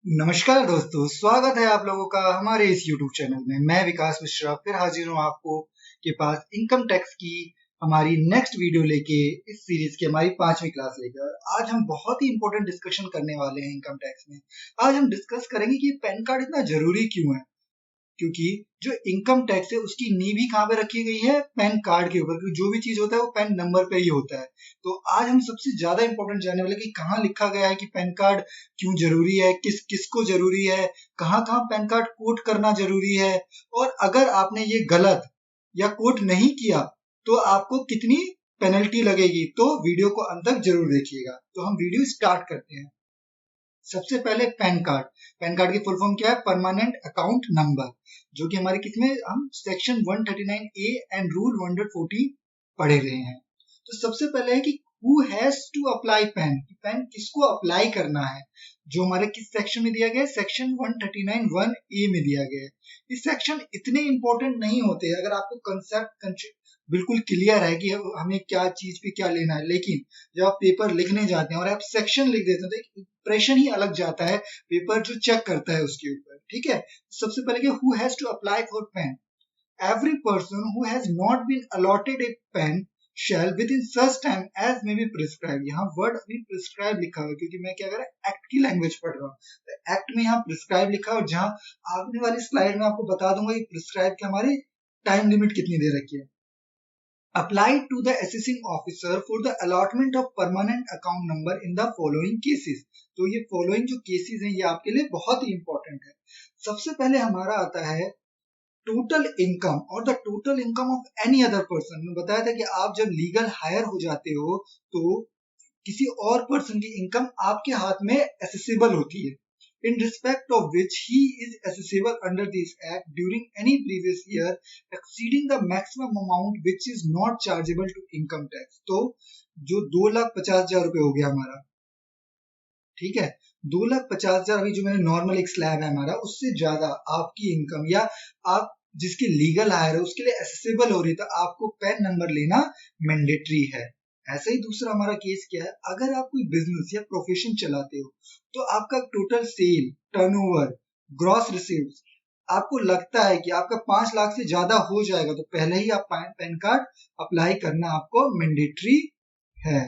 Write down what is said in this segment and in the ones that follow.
नमस्कार दोस्तों, स्वागत है आप लोगों का हमारे इस YouTube चैनल में। मैं विकास मिश्रा फिर हाजिर हूँ आपको के पास इनकम टैक्स की हमारी नेक्स्ट वीडियो लेके, इस सीरीज की हमारी 5वीं क्लास लेकर। आज हम बहुत ही इंपॉर्टेंट डिस्कशन करने वाले हैं इनकम टैक्स में। आज हम डिस्कस करेंगे कि पैन कार्ड इतना जरूरी क्यों है, क्योंकि जो इनकम टैक्स है उसकी नींव ही कहाँ पे रखी गई है, पैन कार्ड के ऊपर। क्योंकि जो भी चीज होता है वो पैन नंबर पे ही होता है। तो आज हम सबसे ज्यादा इंपॉर्टेंट जानने वाले कि कहाँ लिखा गया है कि पैन कार्ड क्यों जरूरी है, किस किस को जरूरी है, कहाँ कहाँ पैन कार्ड कोट करना जरूरी है, और अगर आपने ये गलत या कोट नहीं किया तो आपको कितनी पेनल्टी लगेगी। तो वीडियो को अंत तक जरूर देखिएगा। तो हम वीडियो स्टार्ट करते हैं। सबसे पहले पैन कार्ड की फुल फॉर्म क्या है? परमानेंट अकाउंट नंबर, जो कि हमारे किसमें हम सेक्शन 139A एंड रूल 140 पढ़े रहे हैं। तो सबसे पहले है कि who has to apply PAN, PAN किसको अप्लाई करना है, जो हमारे किस सेक्शन में दिया गया है? सेक्शन 139(1)A में दिया गया है। ये सेक्शन इतने इंपॉर्टेंट नहीं होते अगर आपको कंसेप्ट बिल्कुल क्लियर है कि हमें क्या चीज पे क्या लेना है, लेकिन जब आप पेपर लिखने जाते हैं और आप सेक्शन लिख देते हैं तो एक इंप्रेशन ही अलग जाता है पेपर जो चेक करता है उसके ऊपर। ठीक है, सबसे पहले who has to apply for PAN, every person who has not been allotted a pen shall within such time as may be prescribed। यहाँ वर्ड अभी प्रिस्क्राइब लिखा हुआ है क्योंकि मैं क्या कर रहा हूँ, एक्ट की लैंग्वेज पढ़ रहा हूँ। तो एक्ट में यहाँ प्रिस्क्राइब लिखा है, और जहाँ आगे वाली स्लाइड में आपको बता दूंगा कि प्रिस्क्राइब की हमारी टाइम लिमिट कितनी दे रखी है। Apply to the assessing officer for the allotment of permanent account number in the following cases। तो ये फॉलोइंग जो केसेस हैं ये आपके लिए बहुत ही इंपॉर्टेंट है। सबसे पहले हमारा आता है टोटल इनकम और the total income of any other person. मैं बताया था कि आप जब लीगल हायर हो जाते हो तो किसी और पर्सन की इनकम आपके हाथ में एसेसिबल होती है, in respect of which he is assessable under this act during any previous year exceeding the maximum amount which is not chargeable to income tax। तो जो 2,50,000 रुपए हो गया हमारा, ठीक है, 2,50,000 अभी जो मैंने नॉर्मल एक स्लैब है हमारा, उससे ज्यादा आपकी इनकम या आप जिसकी लीगल हायर है उसके लिए एसेसिबल हो रही है तो आपको पैन नंबर लेना मैंडेटरी है। ऐसा ही दूसरा हमारा केस क्या है, अगर आप कोई बिजनेस या प्रोफेशन चलाते हो तो आपका total sale, turnover, gross receives आपको लगता है कि आपका 5 लाख से ज्यादा हो जाएगा तो पहले ही आप पैन कार्ड अप्लाई करना आपको मैंडेटरी है।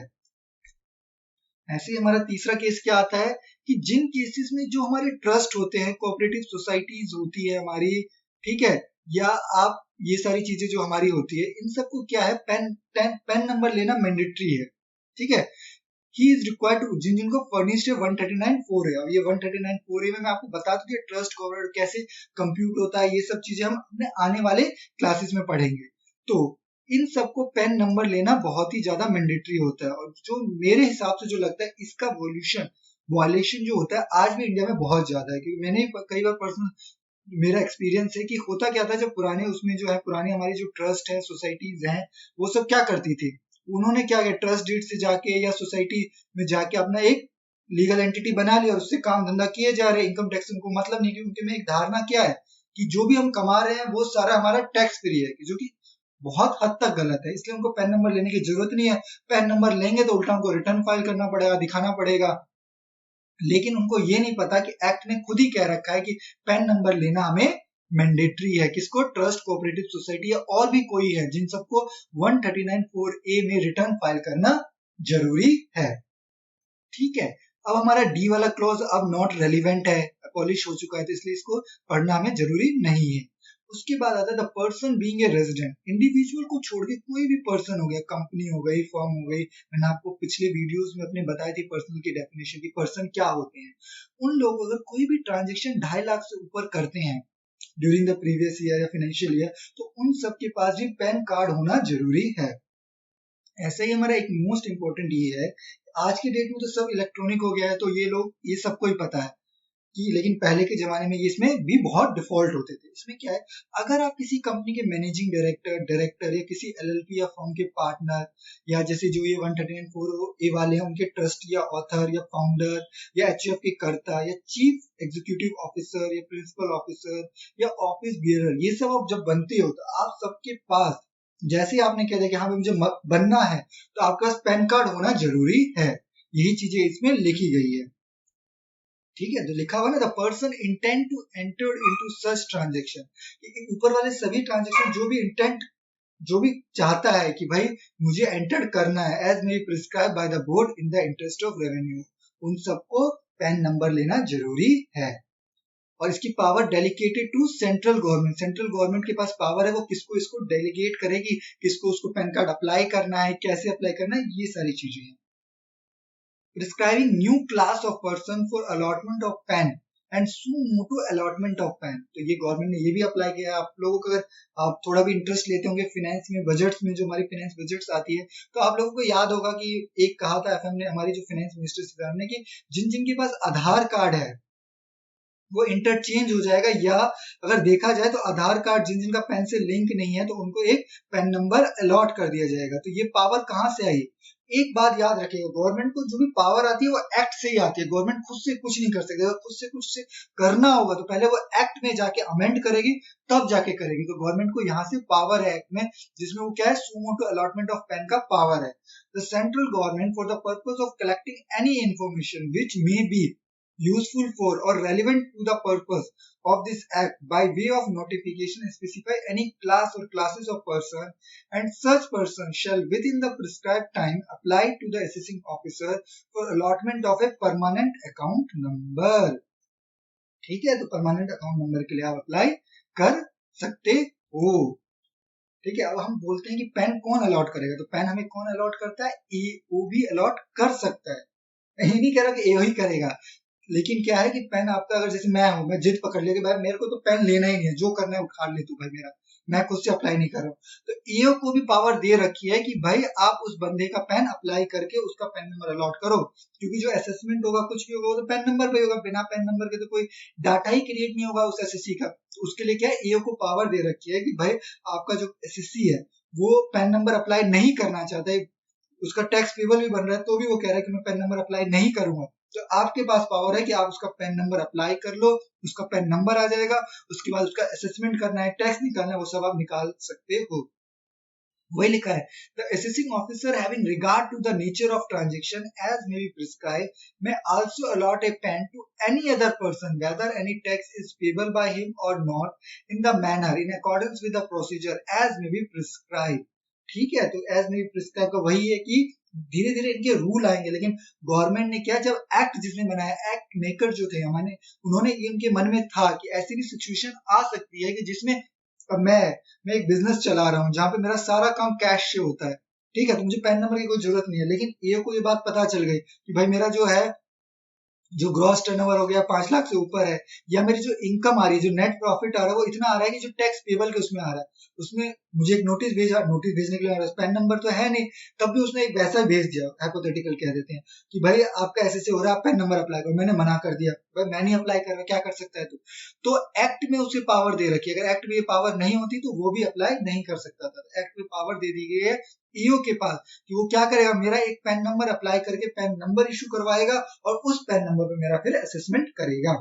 ऐसे ही हमारा तीसरा केस क्या आता है कि जिन केसेस में जो हमारे ट्रस्ट होते हैं, कोऑपरेटिव सोसाइटीज होती है हमारी, ठीक है, या आप ये सारी चीजें जो हमारी होती है इन सबको क्या है, पैन नंबर लेना मैंडेटरी है। ठीक है, ही इज रिक्वायर्ड टू, जिनको फर्निश्ड है 139(4)A। अब ये 139(4)A में मैं आपको बता दूं कि ट्रस्ट कोऑपरेटिव कैसे कंप्यूट होता है, ये सब चीजें हम अपने आने वाले क्लासेस में पढ़ेंगे। तो इन सबको पैन नंबर लेना बहुत ही ज्यादा मैंडेटरी होता है, और जो मेरे हिसाब से जो लगता है इसका वॉल्यूशन जो होता है आज भी इंडिया में बहुत ज्यादा है। क्योंकि मैंने कई बार पर्सनल मेरा एक्सपीरियंस है कि होता क्या था, जब पुराने उसमें जो है, पुरानी हमारी जो ट्रस्ट है, सोसाइटीज हैं, वो सब क्या करती थी, उन्होंने क्या किया, ट्रस्ट डीड से जाके या सोसाइटी में जाके अपना एक लीगल एंटिटी बना लिया और उससे काम धंधा किए जा रहे हैं। इनकम टैक्स उनको मतलब नहीं, क्योंकि उनके में एक धारणा क्या है कि जो भी हम कमा रहे हैं वो सारा हमारा टैक्स फ्री है, जो कि बहुत हद तक गलत है। इसलिए उनको पैन नंबर लेने की जरूरत नहीं है। पैन नंबर लेंगे तो उल्टा उनको रिटर्न फाइल करना पड़ेगा, दिखाना पड़ेगा। लेकिन उनको ये नहीं पता कि एक्ट ने खुद ही कह रखा है कि पैन नंबर लेना हमें मैंडेटरी है। किसको? ट्रस्ट, कोऑपरेटिव सोसाइटी या और भी कोई है जिन सबको 139(4)A में रिटर्न फाइल करना जरूरी है। ठीक है, अब हमारा डी वाला क्लॉज अब नॉट रेलिवेंट है, अबॉलिश हो चुका है, तो इसलिए इसको पढ़ना हमें जरूरी नहीं है। उसके बाद आता है the person being a resident. Individual को छोड़ के कोई भी पर्सन हो गया, कंपनी हो गई, फर्म हो गई, मैंने आपको पिछले वीडियोस में अपने बताई थी पर्सन की डेफिनेशन की, पर्सन क्या होते हैं। उन लोग अगर कोई भी ट्रांजेक्शन 2.5 लाख से ऊपर करते हैं ड्यूरिंग द प्रीवियस ईयर या फाइनेंशियल ईयर, तो उन सबके पास भी पैन कार्ड होना जरूरी है। ऐसा ही हमारा एक मोस्ट इंपॉर्टेंट ये है, आज के डेट में तो सब इलेक्ट्रॉनिक हो गया है तो ये लोग ये सबको ही पता है कि, लेकिन पहले के जमाने में इसमें भी बहुत डिफॉल्ट होते थे। इसमें क्या है, अगर आप किसी कंपनी के मैनेजिंग डायरेक्टर या किसी एलएलपी या फर्म के पार्टनर, या जैसे जो ये 139(4)A वाले हैं उनके ट्रस्ट या ऑथर या फाउंडर या एचयूएफ के कर्ता या चीफ एग्जीक्यूटिव ऑफिसर या प्रिंसिपल ऑफिसर या ऑफिस बियरर, ये सब आप जब बनते हो तो आप सबके पास, जैसे आपने कह दिया कि हाँ मुझे बनना है, तो आपके पास पैन कार्ड होना जरूरी है। यही चीजें इसमें लिखी गई है। ठीक है, तो लिखा हुआ ना the person intent to enter into such transaction, ऊपर वाले सभी ट्रांजेक्शन जो भी चाहता है कि भाई मुझे एंटर करना है as may prescribe by the board in the interest of revenue, उन सबको पैन नंबर लेना जरूरी है। और इसकी power delegated to central government, central government के पास पावर है, वो किसको इसको डेलीगेट करेगी, किसको उसको पैन कार्ड अप्लाई करना है, कैसे अप्लाई करना है, ये सारी चीजें हैं। Prescribing new class of person for allotment of PAN and suo motu allotment of PAN, तो ये गवर्नमेंट ने ये भी अप्लाई किया है। आप लोगों को अगर आप थोड़ा भी इंटरेस्ट लेते होंगे फाइनेंस में, बजट्स में, जो हमारी फाइनेंस बजट्स आती है, तो आप लोगों को याद होगा कि एक कहा था एफएम ने, हमारी जो फाइनेंस मिनिस्टर ने, कि जिन जिन के पास आधार कार्ड है वो इंटरचेंज हो जाएगा, या अगर देखा जाए तो आधार कार्ड जिन जिनका पैन से लिंक नहीं है तो उनको एक पैन नंबर अलॉट कर दिया जाएगा। तो ये पावर कहां से आई? एक बात याद रखिएगा, गवर्नमेंट को जो भी पावर आती है वो एक्ट से ही आती है, गवर्नमेंट खुद से कुछ नहीं कर सकती। अगर खुद से कुछ से करना होगा तो पहले वो एक्ट में जाके अमेंड करेगी, तब जाके करेगी। तो गवर्नमेंट को यहाँ से पावर है एक्ट में, जिसमें वो क्या है, suo motu allotment of PAN का पावर है। The central government for the purpose of collecting any information which may be useful for or relevant to the purpose of this act by way of notification specify any class or classes of person, and such person shall within the prescribed time apply to the assessing officer for allotment of a permanent account number। ठीक है, तो permanent account number के लिए आप apply कर सकते हो। ठीक है, अब हम बोलते हैं कि पेन कौन अलॉट करेगा, तो पेन हमें कौन अलॉट करता है? एओ भी अलॉट कर सकता है। ये नहीं कह रहा कि एओ ही करेगा, लेकिन क्या है कि पेन आपका, अगर जैसे मैं हूं, मैं जिद पकड़ लिया कि भाई मेरे को तो पेन लेना ही नहीं है, जो करना है उखाड़ ले तू भाई मेरा, मैं खुद से अप्लाई नहीं कर रहा हूं। तो ईओ को भी पावर दे रखी है कि भाई आप उस बंदे का पेन अप्लाई करके उसका पेन नंबर अलॉट करो, क्योंकि जो असेसमेंट होगा, कुछ भी होगा, वो तो पेन नंबर पे होगा। बिना पेन नंबर के तो कोई डाटा ही क्रिएट नहीं होगा उस एसएससी का। तो उसके लिए क्या है, ईओ को पावर दे रखी है कि भाई आपका जो एसएससी है वो पेन नंबर अप्लाई नहीं करना चाहता है, उसका टैक्स पेबल भी बन रहा है, तो भी वो कह रहा है कि मैं पेन नंबर अप्लाई नहीं करूंगा। तो आपके पास पावर है कि आप उसका पेन नंबर अप्लाई कर लो, उसका पेन नंबर आ जाएगा, उसके बाद उसका असेसमेंट करना है, टैक्स निकालना है, वो सब आप निकाल सकते हो। वही लिखा है, the assessing officer having regard to the nature of transaction as may be prescribe may also allot a pen to any other person whether any tax is payable by him or not in the manner in accordance with the procedure as may be prescribed। ठीक है, तो as may be prescribe का वही है कि धीरे धीरे इनके रूल आएंगे, लेकिन गवर्नमेंट ने क्या, जब एक्ट जिसने बनाया, एक्ट मेकर जो थे हमारे, उन्होंने इनके मन में था कि ऐसी भी सिचुएशन आ सकती है कि जिसमें मैं एक बिजनेस चला रहा हूँ जहां पे मेरा सारा काम कैश से होता है, ठीक है, तो मुझे पैन नंबर की कोई जरूरत नहीं है, लेकिन ए को ये बात पता चल गई कि भाई मेरा जो है, जो ग्रॉस टर्नओवर हो गया 5 लाख से ऊपर है, या मेरी जो इनकम आ रही है, जो नेट प्रॉफिट आ रहा है, वो इतना आ रहा है कि जो टैक्स पेबल के उसमें आ रहा है, उसमें मुझे एक नोटिस भेजा, नोटिस भेजने के लिए पैन नंबर तो है नहीं, तब भी उसने एक वैसा भेज दिया, हाइपोथेटिकल कह देते हैं कि भाई आपका ऐसे हो रहा है, आप पैन नंबर अप्लाई करो। मैंने मना कर दिया, भाई मैं नहीं अप्लाई कर रहा, क्या कर सकता है तू? तो एक्ट में उसे पावर दे रखी है, अगर एक्ट में ये पावर नहीं होती तो वो भी अप्लाई नहीं कर सकता था। एक्ट में पावर दे दी गई है ईओ के पास कि वो क्या करेगा, मेरा एक पैन नंबर अप्लाई करके पैन नंबर इशू करवाएगा और उस पैन नंबर पे मेरा फिर असेसमेंट करेगा।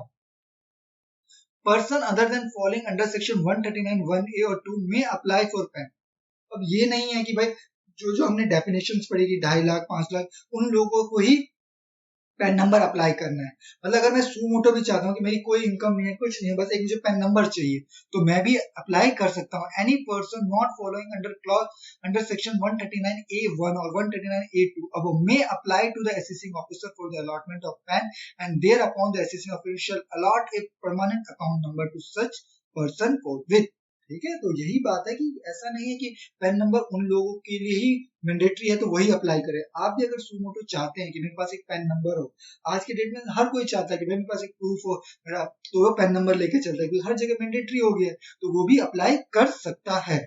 Person other than following under section 139 1A और 2 में अप्लाई फॉर पैन। अब ये नहीं है कि भाई जो जो हमने डेफिनेशंस पढ़ी कि 2.5 लाख 5 लाख उन लोगों को ही पैन नंबर अप्लाई करना है। मतलब अगर मैं सुमोटो भी चाहता हूँ कि मेरी कोई इनकम नहीं है, कुछ नहीं है, बस एक मुझे पैन नंबर चाहिए, तो मैं भी अप्लाई कर सकता हूँ। Any person not following under clause under section 139A1 और 139A2 अब may apply to the assessing officer for the allotment of PAN and thereupon the assessing officer allot a permanent account number to such person forthwith. ठीक है, तो यही बात है कि ऐसा नहीं है कि पैन नंबर उन लोगों के लिए ही मैंडेटरी है तो वही अप्लाई करे। आप भी अगर सुमोटो चाहते हैं कि मेरे पास एक पैन नंबर हो, आज के डेट में हर कोई चाहता है कि मेरे पास एक प्रूफ हो मेरा, तो वो पैन नंबर लेके चलता है, क्योंकि हर जगह मैंडेटरी हो गया है, तो वो भी अप्लाई कर सकता है।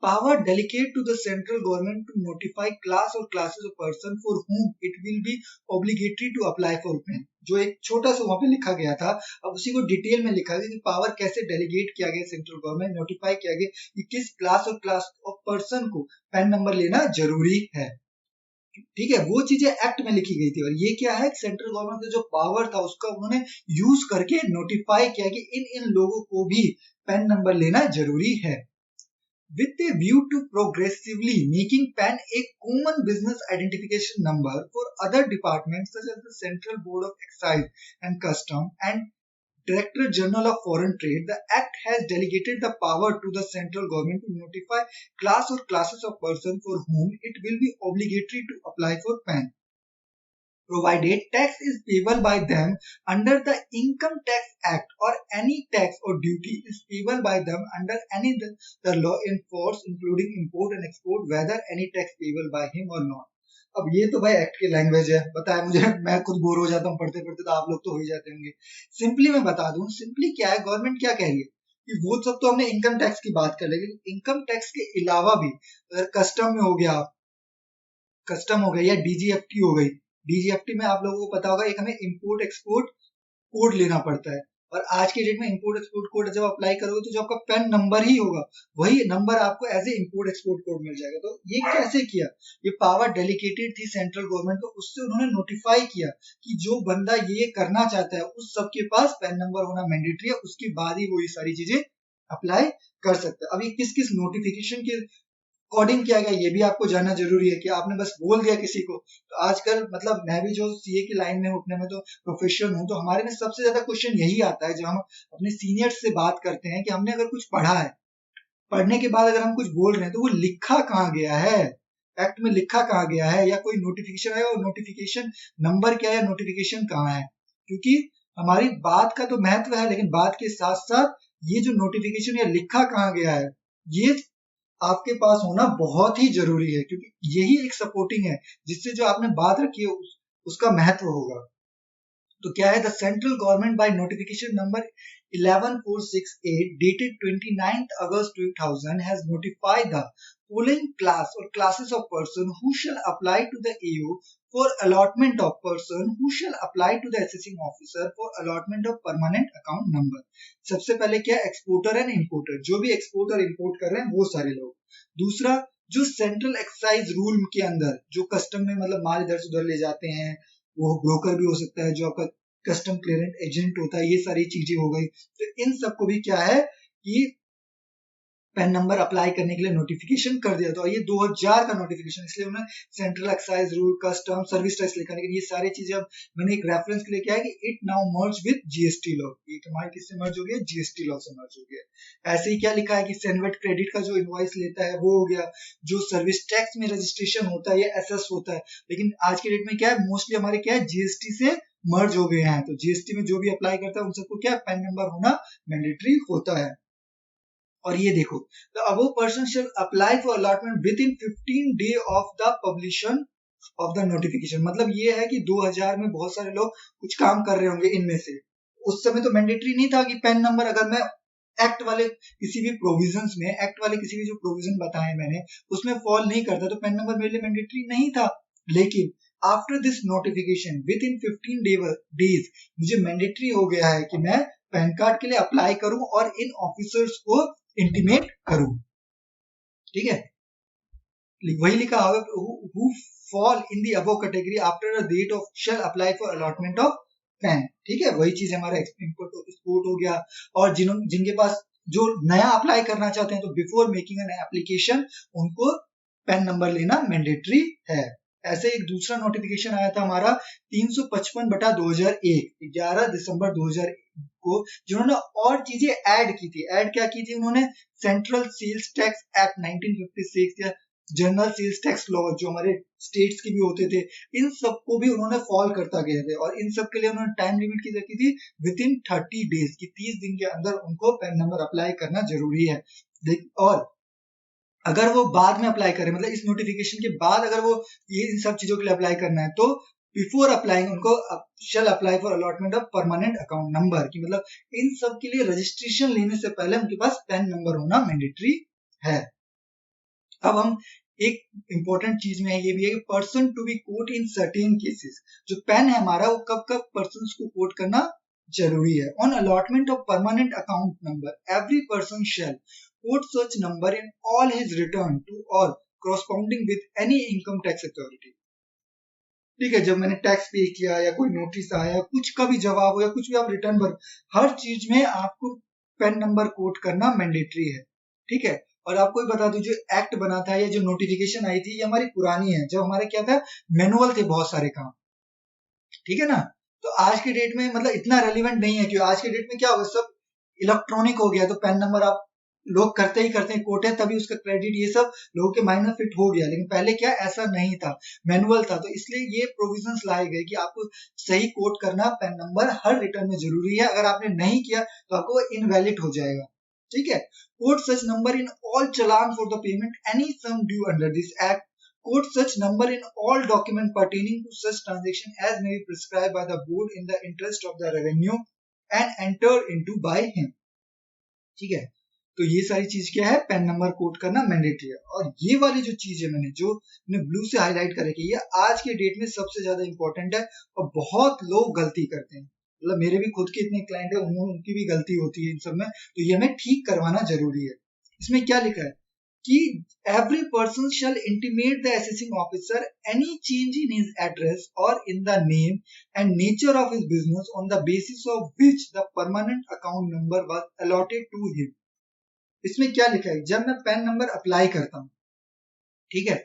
Power delegate to the central government to notify class or classes of person for whom it will be obligatory to apply for PAN। जो एक छोटा सा वहां पे लिखा गया था, अब उसी को डिटेल में लिखा गया कि पावर कैसे डेलीगेट किया गया सेंट्रल गवर्नमेंट, नोटिफाई किया गया कि किस क्लास और क्लास ऑफ पर्सन को पैन नंबर लेना जरूरी है। ठीक है, वो चीजें एक्ट में लिखी गई थी, और ये क्या है, सेंट्रल गवर्नमेंट का जो पावर था उसका उन्होंने यूज करके नोटिफाई किया कि इन इन लोगों को भी पैन नंबर लेना जरूरी है। with a view to progressively making PAN a common business identification number for other departments such as the Central Board of Excise and Custom and Director General of Foreign Trade, the Act has delegated the power to the central government to notify class or classes of persons for whom it will be obligatory to apply for PAN, provided tax is payable by them under the Income Tax Act or any tax or duty is payable by them under any the law in force including import and export, whether any tax payable by him or not. अब ये तो भाई act की language है, बताया मुझे, मैं खुद बोर हो जाता हूँ पढ़ते पढ़ते, तो आप लोग तो हो ही जाते होंगे। सिंपली मैं बता दूं, सिंपली क्या है, गवर्नमेंट क्या कह रही है कि वो सब तो हमने इनकम टैक्स की बात कर, लेकिन इनकम टैक्स के अलावा भी अगर कस्टम में हो गया, कस्टम हो गई या डीजीएफटी हो गई, डीजीएफटी में आप लोगों को पता होगा एक हमें इंपोर्ट एक्सपोर्ट कोड लेना पड़ता है, और आज के डेट में इंपोर्ट एक्सपोर्ट कोड जब अप्लाई करोगे तो जो आपका पैन नंबर ही होगा वही नंबर आपको as a import export code मिल जाएगा। तो ये कैसे किया, ये पावर डेलीगेटेड थी सेंट्रल गवर्नमेंट को, उससे उन्होंने नोटिफाई किया कि जो बंदा ये करना चाहता है उस सबके पास पैन नंबर होना मैंडेटरी है, उसके बाद ही वो ये सारी चीजें अप्लाई कर सकता है। अब ये किस किस नोटिफिकेशन के अकॉर्डिंग किया गया ये भी आपको जानना जरूरी है कि आपने बस बोल दिया किसी को। तो आजकल मतलब मैं भी जो सीए की लाइन में उठने में तो प्रोफेशनल हूँ, तो हमारे में सबसे ज्यादा क्वेश्चन यही आता है जब हम अपने सीनियर्स से बात करते हैं कि हमने अगर कुछ पढ़ा है, पढ़ने के बाद अगर हम कुछ बोल रहे हैं तो वो लिखा कहाँ गया है, एक्ट में लिखा कहाँ गया है, या कोई नोटिफिकेशन है और नोटिफिकेशन नंबर क्या है, नोटिफिकेशन कहाँ है। क्योंकि हमारी बात का तो महत्व है, लेकिन बात के साथ साथ ये जो नोटिफिकेशन या लिखा कहाँ गया है ये आपके पास होना बहुत ही जरूरी है, क्योंकि यही एक सपोर्टिंग है जिससे जो आपने बात रखी है उसका महत्व होगा। तो क्या है, the central government by notification number 11468 dated 29th August 2000 has notified the following class or classes of person who shall apply to the AO for allotment of person who shall apply to the assessing officer for allotment of permanent account number। सबसे पहले क्या, exporter and importer, जो भी export और import कर रहे हैं वो सारे लोग। दूसरा, जो सेंट्रल एक्साइज रूल के अंदर जो कस्टम में मतलब माल इधर से उधर ले जाते हैं, वो ब्रोकर भी हो सकता है, जो आपका कस्टम क्लियरेंस एजेंट होता है, ये सारी चीजें हो गई। तो इन सबको भी क्या है कि पैन नंबर अप्लाई करने के लिए नोटिफिकेशन कर दिया। तो ये 2000 का नोटिफिकेशन, इसलिए उन्होंने central excise rule, custom, service tax लिखा, लेकिन ये सारी चीजें अब मैंने एक रेफरेंस के लिए क्या है कि it now merge with GST law, ये तुम्हारे किससे मर्ज हो गया, जीएसटी लॉ से मर्ज हो गया। ऐसे ही क्या लिखा है कि सेनवेट क्रेडिट का जो इनवॉइस लेता है वो हो गया, जो सर्विस टैक्स में रजिस्ट्रेशन होता है या एसएस होता है, लेकिन आज के डेट में क्या है, मोस्टली हमारे क्या है, जीएसटी से मर्ज हो गए हैं। तो जीएसटी में जो भी अप्लाई करता है उन सबको क्या पैन नंबर होना मैंडेटरी होता है। और ये देखो, the above person shall apply for allotment within 15 day of the publication of the notification। मतलब ये है कि 2000 में बहुत सारे लोग कुछ काम कर रहे होंगे, इनमें से उस समय तो मैंडेटरी नहीं था कि पैन नंबर, अगर मैं एक्ट वाले किसी भी प्रोविजंस में, एक्ट वाले किसी भी जो प्रोविजन बताए मैंने उसमें फॉल नहीं करता तो पैन नंबर मेरे लिए मैंडेटरी नहीं था। लेकिन after this notification with in 15 days मुझे मैंडेटरी हो गया है कि मैं पैन कार्ड के लिए अप्लाई करूं और इन ऑफिसर्स को इंटीमेट करूं। ठीक है, वही लिखा who fall in the above category after the date of shall apply for allotment of PAN. ठीक है, वही चीज हमारा इंपोर्ट एक्सपोर्ट हो गया। और जिनके पास जो नया अप्लाई करना चाहते हैं तो बिफोर मेकिंग एन एप्लीकेशन उनको पैन नंबर लेना मैंडेटरी है। ऐसे एक दूसरा नोटिफिकेशन आया था हमारा 355/2001 11 दिसंबर 2001 को, जिन्होंने और चीजें ऐड की थी। ऐड क्या की थी उन्होंने, सेंट्रल सेल्स टैक्स एक्ट 1956 या जनरल सेल्स टैक्स लॉ जो हमारे स्टेट्स के भी होते थे, इन सबको भी उन्होंने फॉल करता गया थे। और इन सब के लिए उन्होंने टाइम लिमिट की रखी थी विद इन 30 डेज की, 30 दिन के अंदर उनको पैन नंबर अप्लाई करना जरूरी है। और अगर वो बाद में अप्लाई करें, मतलब इस नोटिफिकेशन के बाद अगर वो ये इन सब चीजों के लिए अप्लाई करना है तो बिफोर अप्लाइंग उनको शैल apply for allotment of permanent account number, की मतलब इन सब के लिए रजिस्ट्रेशन लेने से पहले उनके पास पैन नंबर होना मैंडेटरी है। अब हम एक इंपॉर्टेंट चीज में ये भी है कि person to be quote in certain cases, जो पैन है हमारा वो कब कब पर्सन को कोट करना जरूरी है। On allotment of permanent account number every person shall quote such number in all his return to or corresponding with any income tax authority। ठीक है, जब मैंने टैक्स पे किया या कोई नोटिस आया, कुछ का भी जवाब हो या कुछ भी आप रिटर्न भर, हर चीज में आपको पैन नंबर कोट करना मैंडेटरी है। ठीक है, और आपको भी बता दूं, जो एक्ट बना था या जो नोटिफिकेशन आई थी, ये हमारी पुरानी है, जब हमारे क्या था, मैनुअल थे बहुत सारे काम, ठीक है ना। तो आज के डेट में मतलब इतना रेलिवेंट नहीं है, क्योंकि आज के डेट में क्या होगा, सब इलेक्ट्रॉनिक हो गया, तो पैन नंबर आप लोग करते ही करते हैं, कोट है तभी उसका क्रेडिट, ये सब लोगों के माइंड में फिट हो गया। लेकिन पहले क्या ऐसा नहीं था, मैनुअल था, तो इसलिए ये प्रोविजंस लाए गए कि आपको सही कोट करना पैन नंबर हर रिटर्न में जरूरी है। अगर आपने नहीं किया तो आपको इनवैलिड हो जाएगा, ठीक है। Quote such number in all challan for the payment any sum due under this act, quote such number in all document pertaining to such transaction as may be prescribed by the board in the interest of the revenue and entered into by him, ठीक है। तो ये सारी चीज क्या है, pan number quote करना mandatory है। और ये वाली जो चीज है मैंने ब्लू से हाईलाइट करके, ये आज के डेट में सबसे ज्यादा इंपॉर्टेंट है और बहुत लोग गलती करते हैं। मतलब मेरे भी खुद के इतने क्लाइंट है, उनकी भी गलती होती है इन सब में, तो ये हमें ठीक करवाना जरूरी है। इसमें क्या लिखा है कि every person shall intimate the assessing officer any change in his address or in the name and nature of his business on the basis of which the permanent account number was allotted to him। इसमें क्या लिखा है, जब मैं pan number apply करता हूँ, ठीक है,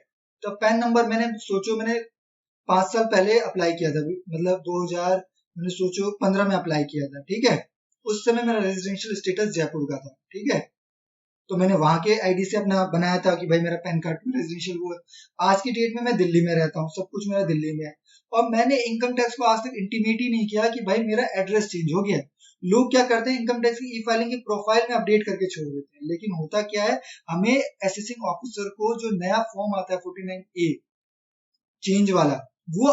तो पैन नंबर मैंने 5 साल पहले अप्लाई किया था, मतलब 2015 में अप्लाई किया था, ठीक है। उस समय मेरा रेजिडेंशियल स्टेटस जयपुर का था, ठीक है। तो मैंने वहां के आईडी से अपना बनाया था कि भाई मेरा पैन कार्ड रेजिडेंशियल वो है। आज की डेट में मैं दिल्ली में रहता हूँ, सब कुछ मेरा दिल्ली में है, और मैंने इनकम टैक्स को आज तक इंटीमेट ही नहीं किया कि भाई मेरा एड्रेस चेंज हो गया। लोग क्या करते हैं, इनकम टैक्स की ई फाइलिंग की प्रोफाइल में अपडेट करके छोड़ देते हैं, लेकिन होता क्या है, हमें असेसिंग ऑफिसर को जो नया फॉर्म आता है 49A चेंज वाला, वो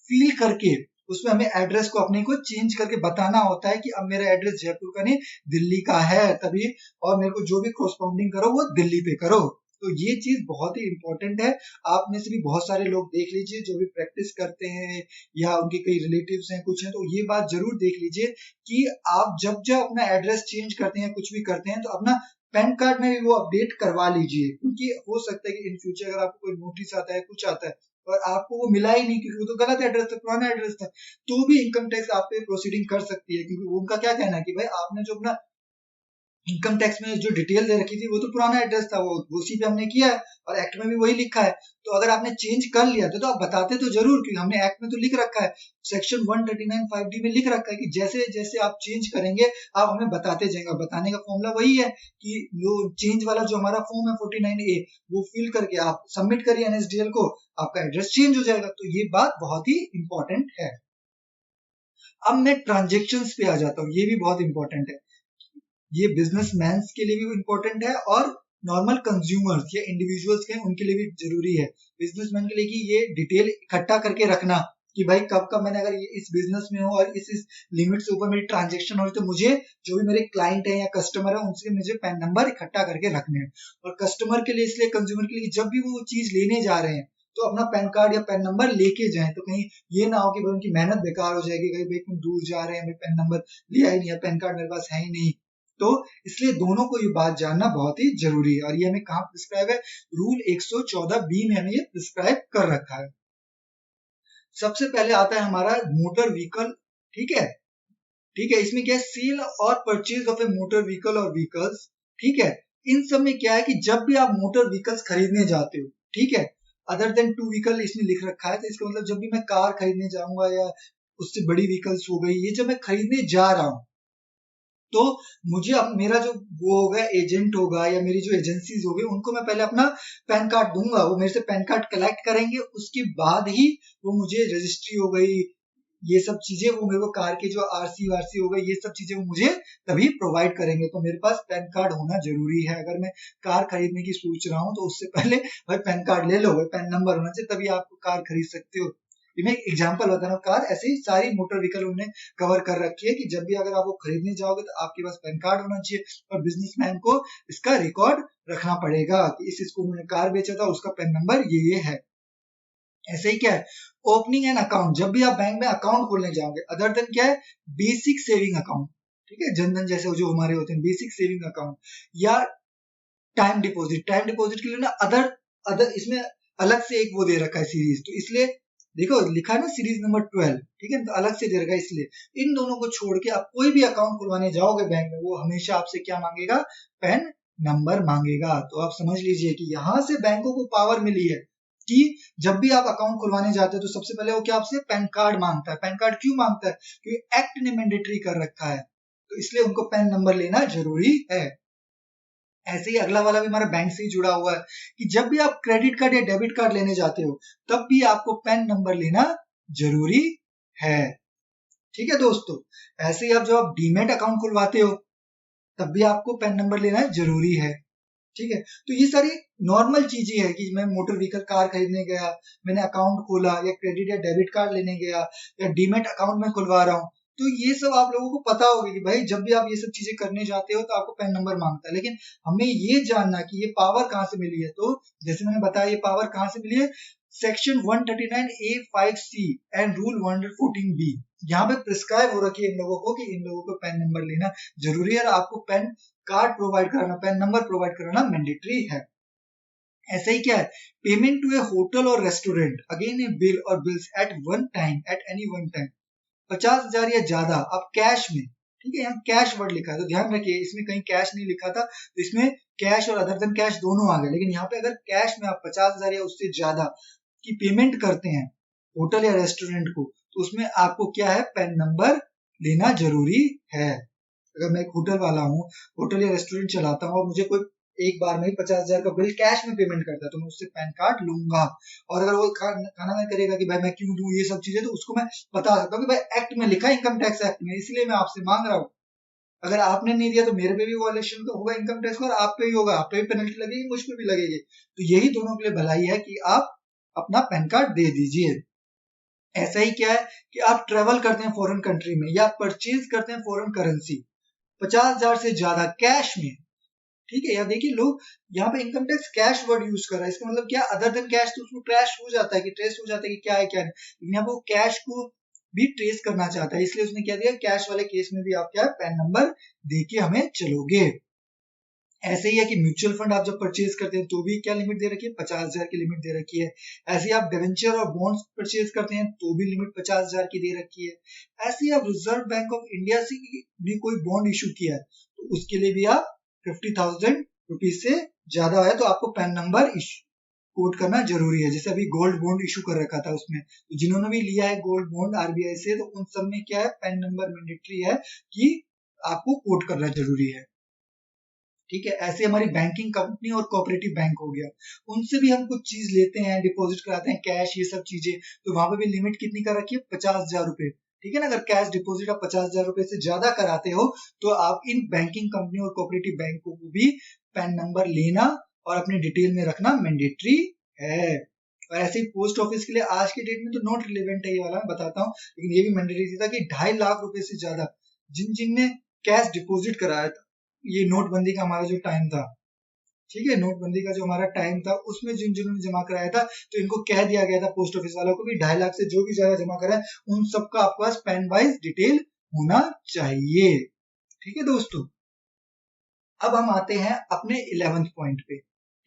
फील करके उसमें हमें एड्रेस को अपने को चेंज करके बताना होता है कि अब मेरा एड्रेस जयपुर का नहीं दिल्ली का है तभी, और मेरे को जो भी क्रॉसपाउंडिंग करो वो दिल्ली पे करो। तो ये चीज बहुत ही इंपॉर्टेंट है। आप में से भी बहुत सारे लोग देख लीजिए जो भी प्रैक्टिस करते हैं या उनके कई रिलेटिव्स हैं कुछ हैं, तो ये बात जरूर देख लीजिए कि आप जब जब अपना एड्रेस चेंज करते हैं कुछ भी करते हैं, तो अपना पैन कार्ड में भी वो अपडेट करवा लीजिए, क्योंकि हो सकता है कि इन फ्यूचर अगर आपको कोई नोटिस आता है कुछ आता है और आपको वो मिला ही नहीं, क्योंकि वो तो गलत एड्रेस था, पुराना एड्रेस था, तो भी इनकम टैक्स आप पे प्रोसीडिंग कर सकती है, क्योंकि उनका क्या कहना है कि भाई आपने जो अपना इनकम टैक्स में जो डिटेल दे रखी थी वो तो पुराना एड्रेस था, वो उसी पे हमने किया है और एक्ट में भी वही लिखा है। तो अगर आपने चेंज कर लिया तो आप बताते तो जरूर, क्योंकि हमने एक्ट में तो लिख रखा है, सेक्शन 139(5)D में लिख रखा है कि जैसे जैसे आप चेंज करेंगे आप हमें बताते जाएंगे। बताने का फॉर्मूला वही है कि जो चेंज वाला जो हमारा फॉर्म है 49A वो फिल करके आप सबमिट करिए NSDL को, आपका एड्रेस चेंज हो जाएगा। तो ये बात बहुत ही इंपॉर्टेंट है। अब मैं ट्रांजेक्शन पे आ जाता हूँ, ये भी बहुत इंपॉर्टेंट है। ये बिजनेसमैन के लिए भी इम्पोर्टेंट है और नॉर्मल कंज्यूमर्स या इंडिविजुअल्स के उनके लिए भी जरूरी है। बिजनेसमैन के लिए कि ये डिटेल इकट्ठा करके रखना कि भाई कब कब मैंने अगर इस बिजनेस में हूँ और इस लिमिट से ऊपर मेरी ट्रांजेक्शन हो रही, तो मुझे जो भी मेरे क्लाइंट है या कस्टमर है उनसे मुझे पैन नंबर इकट्ठा करके रखने हैं। और कस्टमर के लिए इसलिए, कंज्यूमर के लिए, जब भी वो चीज लेने जा रहे हैं तो अपना पैन कार्ड या पैन नंबर लेके जाएं, तो कहीं ये ना हो कि भाई उनकी मेहनत बेकार हो जाएगी, कहीं भाई तुम दूर जा रहे हैं, पैन नंबर लिया ही नहीं है, पैन कार्ड मेरे पास है ही नहीं। तो इसलिए दोनों को ये बात जानना बहुत ही जरूरी है, और ये हमें कहाँ प्रिस्क्राइब है, रूल 114B में हमें ये प्रिस्क्राइब कर रखा है। सबसे पहले आता है हमारा मोटर व्हीकल, ठीक है, ठीक है। इसमें क्या है, सेल और purchase of A motor vehicle और व्हीकल्स, ठीक है। इन सब में क्या है कि जब भी आप मोटर व्हीकल्स खरीदने जाते हो, ठीक है, अदर देन 2 व्हीकल इसमें लिख रखा है, तो इसका मतलब जब भी मैं कार खरीदने जाऊंगा या उससे बड़ी व्हीकल्स हो गई, ये जब मैं खरीदने जा रहा हूं, तो मुझे अब मेरा जो वो होगा एजेंट होगा या मेरी जो एजेंसीज होगी, उनको मैं पहले अपना पैन कार्ड दूंगा, वो मेरे से पैन कार्ड कलेक्ट करेंगे, उसके बाद ही वो मुझे रजिस्ट्री हो गई, ये सब चीजें वो मेरे को कार के जो आरसी वारसी हो गई, ये सब चीजें वो मुझे तभी प्रोवाइड करेंगे। तो मेरे पास पैन कार्ड होना जरूरी है। अगर मैं कार खरीदने की सोच रहा हूँ तो उससे पहले भाई पैन कार्ड ले लो, भाई पैन नंबर होना चाहिए, तभी आप कार खरीद सकते हो। मैं एग्जांपल बता रहा हूँ, कार ऐसे ही सारी मोटर व्हीकल उन्होंने कवर कर रखी है कि जब भी अगर आप वो खरीदने जाओगे तो आपके पास पैन कार्ड होना चाहिए, और बिजनेसमैन को इसका रिकॉर्ड रखना पड़ेगा कि इसको उन्होंने कार बेचा था, उसका पैन नंबर ये है। ऐसे ही क्या है, ओपनिंग एन अकाउंट, जब भी आप बैंक में अकाउंट खोलने जाओगे, अदर देन क्या है, बेसिक सेविंग अकाउंट, ठीक है, जनधन जैसे जो हमारे होते हैं बेसिक सेविंग अकाउंट, या टाइम डिपॉजिट के लिए ना अदर इसमें अलग से एक वो दे रखा है सीरीज, तो इसलिए देखो लिखा है ना सीरीज नंबर 12, ठीक है, तो अलग से दे रखा है। इसलिए इन दोनों को छोड़ के आप कोई भी अकाउंट खुलवाने जाओगे बैंक में, वो हमेशा आपसे क्या मांगेगा, पैन नंबर मांगेगा। तो आप समझ लीजिए कि यहाँ से बैंकों को पावर मिली है कि जब भी आप अकाउंट खुलवाने जाते हो तो सबसे पहले वो क्या आपसे पैन कार्ड मांगता है। पैन कार्ड क्यों मांगता है? क्योंकि एक्ट ने मैंडेटरी कर रखा है, तो इसलिए उनको पैन नंबर लेना जरूरी है। ऐसे ही अगला वाला भी हमारा बैंक से ही जुड़ा हुआ है कि जब भी आप क्रेडिट कार्ड या डेबिट कार्ड लेने जाते हो तब भी आपको पैन नंबर लेना जरूरी है। ठीक है दोस्तों, ऐसे ही आप जब आप डीमेट अकाउंट खुलवाते हो तब भी आपको पैन नंबर लेना जरूरी है। ठीक है, तो ये सारी नॉर्मल चीजें है कि मैं मोटर व्हीकल कार खरीदने गया, मैंने अकाउंट खोला, या क्रेडिट या डेबिट कार्ड लेने गया, या डीमेट अकाउंट में खुलवा रहा हूँ, तो ये सब आप लोगों को पता होगा कि भाई जब भी आप ये सब चीजें करने जाते हो तो आपको पैन नंबर मांगता है। लेकिन हमें ये जानना कि ये पावर कहाँ से मिली है। तो जैसे मैंने बताया ये पावर कहाँ से मिली है, section 139A5C and rule 114B, यहाँ पे प्रिस्क्राइब हो रखी है इन लोगों को कि इन लोगों को पैन नंबर लेना जरूरी है और आपको पैन कार्ड प्रोवाइड कराना, पैन नंबर प्रोवाइड कराना मैंडेटरी है। ऐसा ही क्या है, पेमेंट टू ए होटल और रेस्टोरेंट अगेन ए बिल और bills at one time, at any one time, 50,000 या ज्यादा आप कैश में, ठीक है, यहाँ कैश वर्ड लिखा है तो ध्यान रखिए इसमें कहीं कैश नहीं लिखा था, तो इसमें कैश और अदर देन कैश दोनों आ गए। लेकिन यहाँ पे अगर कैश में आप 50,000 या उससे ज्यादा की पेमेंट करते हैं होटल या रेस्टोरेंट को, तो उसमें आपको क्या है, पैन नंबर लेना जरूरी है। अगर मैं एक होटल वाला हूँ, होटल या रेस्टोरेंट चलाता हूँ और मुझे कोई एक बार में 50,000 का बिल कैश में पेमेंट करता है तो मैं उससे पैन कार्ड लूंगा। और अगर वो खाना में करेगा कि भाई मैं क्यों दूं ये सब चीजें, तो उसको मैं बता सकता हूँ कि भाई एक्ट में लिखा है, इनकम टैक्स एक्ट में, इसलिए मैं आपसे मांग रहा हूँ। अगर आपने नहीं दिया तो मेरे पे भी वायलेशन होगा इनकम टैक्स का, और आप पे भी होगा, आप पे भी पेनल्टी लगेगी, मुझ पे भी लगेगी। तो यही दोनों के लिए भलाई है कि आप अपना पैन कार्ड दे दीजिए। ऐसा ही क्या है कि आप ट्रेवल करते हैं फॉरेन कंट्री में या परचेज करते हैं फॉरेन करेंसी 50,000 से ज्यादा कैश में, ठीक है, या देखिए लोग यहाँ पे income tax cash word use कर रहा है, इसका मतलब क्या, अदर देन कैश तो उसको ट्रैश हो जाता है कि ट्रेस हो जाता है कि क्या है क्या नहीं, लेकिन यहाँ पे वो कैश को भी ट्रेस करना चाहता है, इसलिए उसने क्या दिया, कैश वाले केस में भी आप क्या है, पैन नंबर देके हमें चलोगे। ऐसे ही है कि म्यूचुअल फंड आप जब परचेज करते हैं तो भी क्या लिमिट दे रखी है, 50,000 की लिमिट दे रखी है। ऐसे ही आप डिवेंचर और बॉन्ड्स परचेज करते हैं तो भी लिमिट 50,000 की दे रखी है। ऐसे ही आप रिजर्व बैंक ऑफ इंडिया से भी कोई बॉन्ड इशू किया है तो उसके लिए भी आप 50,000 रुपीज से ज्यादा है तो आपको पैन नंबर कोड करना जरूरी है। जैसे अभी गोल्ड बॉन्ड इशू कर रखा था उसमें, तो जिन्होंने भी लिया है गोल्ड बॉन्ड आरबीआई से, तो उन सब में क्या है, पैन नंबर मैंडेटरी है कि आपको कोड करना जरूरी है। ठीक है, ऐसे हमारी बैंकिंग कंपनी और कोऑपरेटिव बैंक हो गया, उनसे भी हम कुछ चीज लेते हैं, डिपॉजिट कराते हैं, कैश, ये सब चीजें, तो वहां पे भी लिमिट कितनी कर रखी है, 50,000 रुपए। ठीक है ना, अगर कैश डिपॉजिट आप 50,000 रुपए से ज्यादा कराते हो तो आप इन बैंकिंग कंपनी और कोऑपरेटिव बैंकों को भी पैन नंबर लेना और अपनी डिटेल में रखना मैंडेटरी है। और ऐसे ही पोस्ट ऑफिस के लिए आज के डेट में तो नॉट रिलेवेंट है ये वाला, मैं बताता हूँ, लेकिन ये भी मैंडेटरी था कि 2.5 लाख रुपए से ज्यादा जिनने कैश डिपॉजिट कराया था, ये नोटबंदी का हमारा जो टाइम था, ठीक है, नोटबंदी का जो हमारा टाइम था उसमें जिन्होंने जमा कराया था तो इनको कह दिया गया था पोस्ट ऑफिस वालों को भी 2.5 लाख से जो भी ज्यादा जमा करा है उन सबका आपके पास पैन वाइज डिटेल होना चाहिए। ठीक है दोस्तों, अब हम आते हैं अपने 11th पॉइंट पे।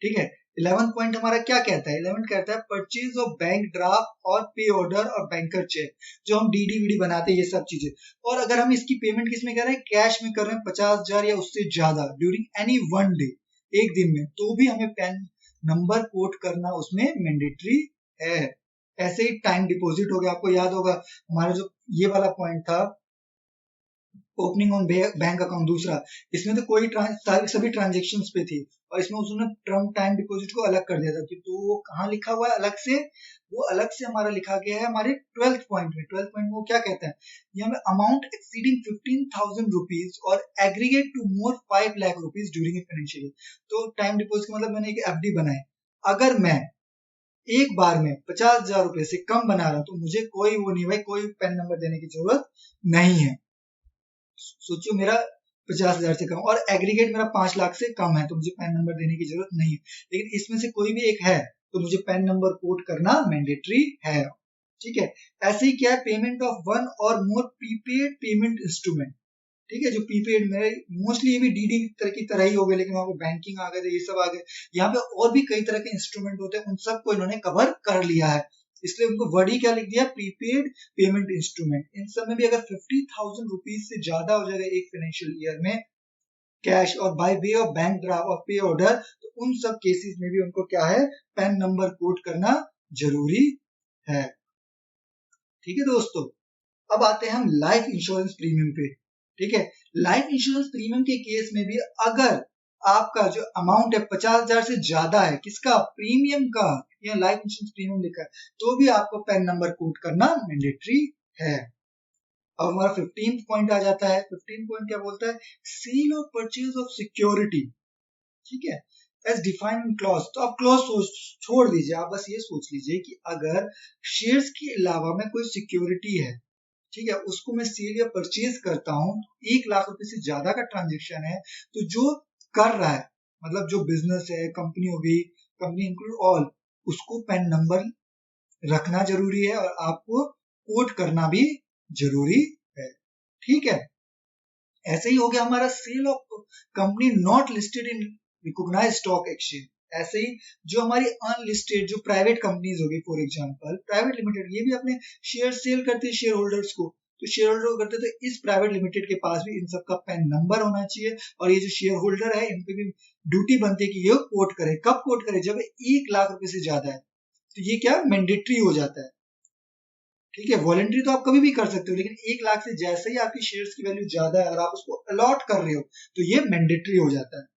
ठीक है, 11th पॉइंट हमारा क्या कहता है, 11th कहता है परचेज ऑफ बैंक ड्राफ्ट और पे ऑर्डर और बैंकर चेक, जो हम डीडी वीडी बनाते हैं ये सब चीजें। और अगर हम इसकी पेमेंट किस में कर रहे हैं, कैश में कर रहे हैं 50,000 या उससे ज्यादा ड्यूरिंग एनी वन डे, एक दिन में, तो भी हमें पैन नंबर कोट करना उसमें मैंडेटरी है। ऐसे ही टाइम डिपॉजिट हो गया, आपको याद होगा हमारा जो ये वाला पॉइंट था ओपनिंग ऑन बैंक अकाउंट, दूसरा, इसमें तो कोई सभी ट्रांजेक्शन पे थी और इसमें उसने टर्म टाइम डिपॉजिट को अलग कर दिया था, तो वो कहाँ लिखा हुआ है अलग से, वो अलग से हमारा लिखा गया है हमारे 12th पॉइंट में। 12th पॉइंट में वो क्या कहता है, यहाँ पे अमाउंट एक्सीडिंग 15,000 रुपीज और aggregate to more 5 lakh rupees during a financial year. तो टाइम डिपॉजिट का मतलब मैंने एक एफडी बनाई, अगर मैं एक बार में 50,000 रुपए से कम बना रहा हूं तो मुझे कोई वो नहीं, भाई कोई पैन नंबर देने की जरूरत नहीं है। सोचो मेरा 50,000 से कम और एग्रीगेट मेरा 5 लाख से कम है तो मुझे पैन नंबर देने की जरूरत नहीं है, लेकिन इसमें से कोई भी एक है तो मुझे पैन नंबर कोड करना मैंडेटरी है। ठीक है, ऐसे ही क्या है, पेमेंट ऑफ वन और मोर प्रीपेड पेमेंट इंस्ट्रूमेंट। ठीक है, जो प्रीपेड मेरे मोस्टली ये भी डीडी की तरह ही हो गए, लेकिन वहां पे बैंकिंग आ गए थे, ये सब आ गए, यहाँ पे और भी कई तरह के इंस्ट्रूमेंट होते हैं, उन सबको इन्होंने कवर कर लिया है, इसलिए उनको वर्ड ही क्या लिख दिया, प्रीपेड पेमेंट इंस्ट्रूमेंट। इन सब में भी अगर 50,000 रुपीज से ज्यादा हो जाएगा एक फाइनेंशियल ईयर में कैश और by way of bank draft और पे ऑर्डर, तो उन सब केसेस में भी उनको क्या है, पैन नंबर कोट करना जरूरी है। ठीक है दोस्तों, अब आते हैं हम लाइफ इंश्योरेंस प्रीमियम पे। ठीक है, लाइफ इंश्योरेंस प्रीमियम के केस में भी अगर आपका जो अमाउंट है 50,000 से ज्यादा है, किसका, प्रीमियम का, या लाइफ इंश्योरेंस प्रीमियम लिखा है, तो भी आपको पैन नंबर कोट करना मैंडेटरी है। अब हमारा 15th पॉइंट आ जाता है। 15th पॉइंट क्या बोलता है, सेल और परचेज ऑफ सिक्योरिटी। ठीक है, एज डिफाइंड इन क्लॉज। तो आप क्लॉज छोड़ दीजिए, आप बस ये सोच लीजिए कि अगर शेयर्स के अलावा में कोई सिक्योरिटी है, ठीक है, उसको मैं सेल या परचेज करता हूं, 1 लाख रुपए से ज्यादा का ट्रांजेक्शन है, तो जो कर रहा है, मतलब जो बिजनेस है, कंपनी हो गई, कंपनी इंक्लूड ऑल, उसको पैन नंबर रखना जरूरी है और आपको कोट करना भी जरूरी है। ठीक है, ऐसे ही हो गया हमारा sale of company not listed in recognized stock exchange. ऐसे ही जो हमारी अनलिस्टेड जो प्राइवेट कंपनीज होगी, फॉर एग्जांपल प्राइवेट लिमिटेड, ये भी अपने शेयर सेल करते हैं शेयर होल्डर्स को, तो शेयर होल्डर करते तो इस प्राइवेट लिमिटेड के पास भी इन सब का पैन नंबर होना चाहिए, और ये जो शेयर होल्डर है इन पे भी ड्यूटी बनती है कि ये कोट करे। कब कोट करे, जब 1 लाख रुपए से ज्यादा है, तो ये क्या मैंडेटरी हो जाता है। ठीक है, वॉलेंट्री तो आप कभी भी कर सकते हो, लेकिन 1 लाख से जैसे ही आपकी शेयर्स की वैल्यू ज्यादा है और आप उसको अलॉट कर रहे हो, तो ये मैंडेटरी हो जाता है।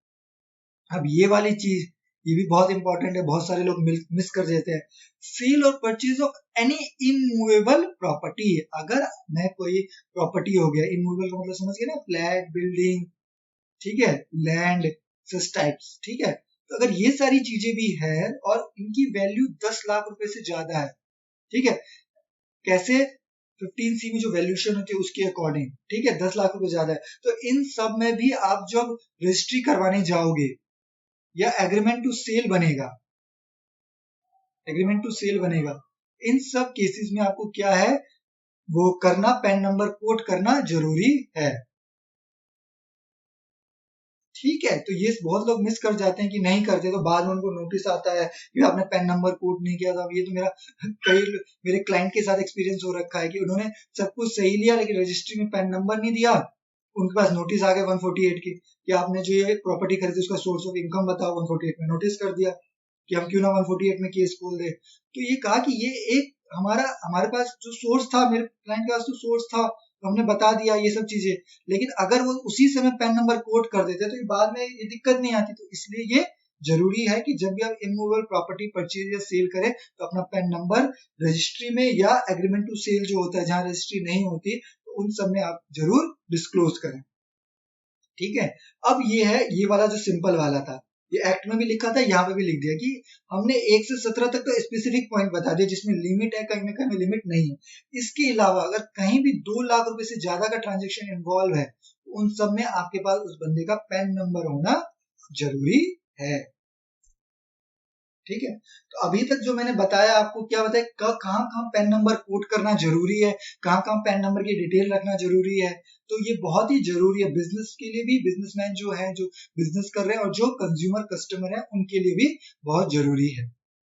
अब ये वाली चीज, ये भी बहुत इंपॉर्टेंट है, बहुत सारे लोग मिस कर देते हैं। सेल और purchase of any immovable property. अगर मैं कोई प्रॉपर्टी हो गया, इमूवेबल का मतलब समझ गए ना, फ्लैट, बिल्डिंग, ठीक है, लैंड, सच टाइप्स। ठीक है, तो अगर ये सारी चीजें भी है और इनकी वैल्यू 10 लाख रुपए से ज्यादा है, ठीक है, कैसे, 15C में जो वैल्यूएशन होती है उसके अकॉर्डिंग, ठीक है, 10 लाख रुपए ज्यादा है, तो इन सब में भी आप जब रजिस्ट्री करवाने जाओगे या एग्रीमेंट टू सेल बनेगा, एग्रीमेंट टू सेल बनेगा, इन सब केसेस में आपको क्या है, वो करना, पैन नंबर कोट करना जरूरी है। ठीक है, तो ये बहुत लोग मिस कर जाते हैं कि नहीं करते, तो बाद में उनको नोटिस आता है कि आपने पैन नंबर कोड नहीं किया था। ये तो मेरा कई मेरे क्लाइंट के साथ एक्सपीरियंस हो रखा है कि उन्होंने सब कुछ सही लिया लेकिन रजिस्ट्री में पैन नंबर नहीं दिया, उनके पास नोटिस आ गया 148 की कि आपने जो ये प्रॉपर्टी खरीदी उसका सोर्स ऑफ इनकम बताओ। 148 में नोटिस कर दिया कि हम क्यों ना 148 में केस खोल दे। तो ये कहा कि ये एक हमारे पास जो सोर्स था, मेरे क्लाइंट के पास तो सोर्स था, तो हमने बता दिया ये सब चीजें, लेकिन अगर वो उसी समय पैन नंबर कोड कर देते तो बाद में ये दिक्कत नहीं आती। तो इसलिए ये जरूरी है कि जब भी आप इमूवेबल प्रॉपर्टी परचेज या सेल करें तो अपना पैन नंबर रजिस्ट्री में या एग्रीमेंट टू सेल जो होता है जहां रजिस्ट्री नहीं होती, तो उन सब में आप जरूर डिस्क्लोज करें। ठीक है, अब ये है, ये वाला जो सिंपल वाला था, ये एक्ट में भी लिखा था, यहाँ पे भी लिख दिया कि हमने 1 से 17 तक तो स्पेसिफिक पॉइंट बता दिया जिसमें लिमिट है, कहीं ना कहीं लिमिट नहीं है। इसके अलावा अगर कहीं भी 2 लाख रुपए से ज्यादा का ट्रांजेक्शन इन्वॉल्व है, उन सब में आपके पास उस बंदे का पैन नंबर होना जरूरी है। ठीक है, तो अभी तक जो मैंने बताया आपको, क्या बताया, कहाँ कहाँ पैन नंबर कोट करना जरूरी है, कहाँ कहाँ पैन नंबर की डिटेल रखना जरूरी है, तो ये बहुत ही जरूरी है बिजनेस के लिए भी, बिजनेसमैन जो है, जो बिजनेस कर रहे हैं, और जो कंज्यूमर कस्टमर है उनके लिए भी बहुत जरूरी है।